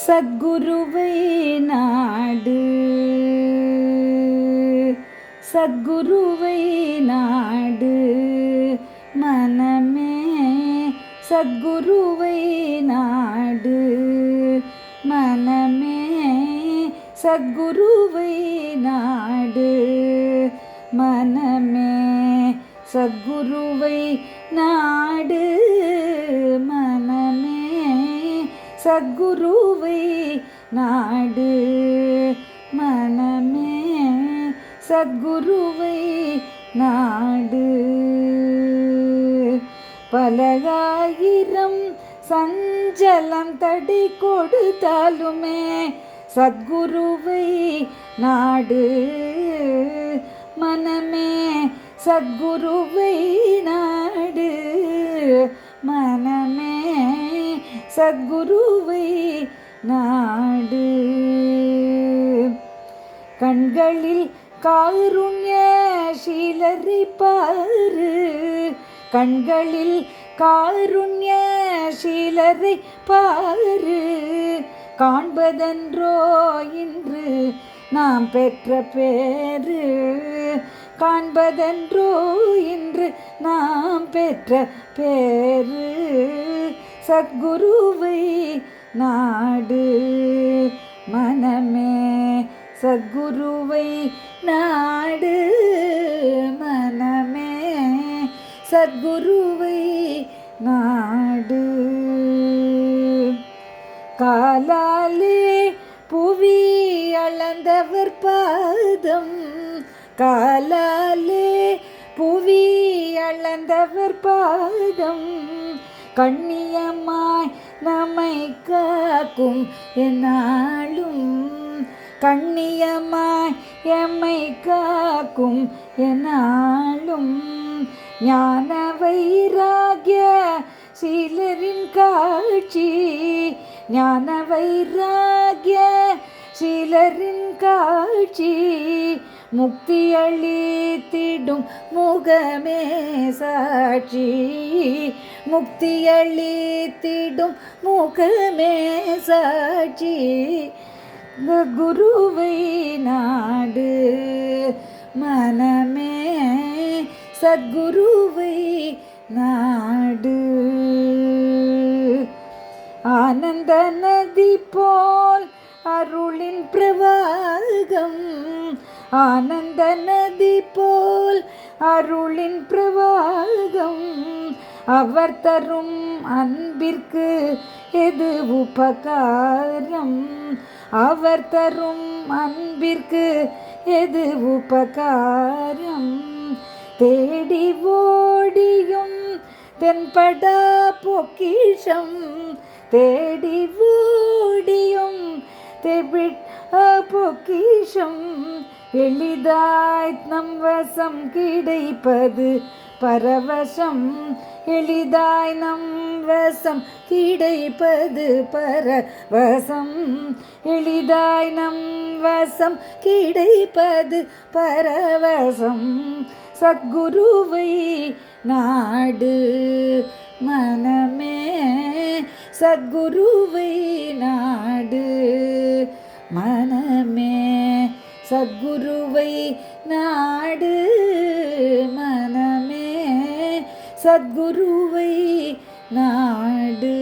சத்குருவை நாடு, சத்குருவை நாடு மனமே, சத்குருவை நாடு மனமே, சத்குருவை நாடு மனமே, சத்குருவை நாடு மனமே, சத்குருவை நாடு மனமே, சத்குருவை நாடு. பலகாயிரம் சஞ்சலம் தடை கொடுத்தாலுமே சத்குருவை நாடு மனமே, சத்குருவை நாடு மனமே, சத்குருவை நாடு. கண்களில் காருண்ய சீலரை பாரு, கண்களில் காருண்ய சீலரை பாரு, காண்பதன்றோ இன்று நாம் பெற்ற பேரு, காண்பதன்றோ இன்று நாம் பெற்ற பேரு, சத்குருவை நாடு மனமே, சத்குருவை நாடு மனமே, சத்குருவை நாடு. காலாலே புவி அளந்தவர் பாதம், காலாலே புவி அளந்தவர் பாதம், கண்ணியமாய் நம்மை காக்கும் என்னாலும், கண்ணியமாய் எம்மை காக்கும் என்னாலும், ஞான வைராகிய சீலரின் காட்சி, ஞான வைராகிய சீலரின் காட்சி, முக்தி அளித்திடும் முகமே சாட்சி, முக்தி அளித்திடும் முகமே சாட்சி, குருவை நாடு மனமே, சத்குருவை நாடு. ஆனந்த நதி போல் அருளின் பிரவாகம், ஆனந்த நதி போல் அருளின் பிரவாகம், அவர் தரும் அன்பிற்கு எது உபகாரம், அவர் தரும் அன்பிற்கு எது உபகாரம், தேடி ஓடியும் தென்படா பொக்கிஷம், தேடி ஓடியும் தெபிடா பொக்கிஷம், எளிதாய் நம் வசம் கிடைப்பது பரவசம், எளிதாய் நம் வசம் கிடைப்பது பரவசம், எளிதாய் நம் வசம் கிடைப்பது பரவசம், சத்குருவை நாடு மனமே, சத்குருவை நாடு மனமே, சத்குருவை நாடு மனமே, சத்குருவை நாடு.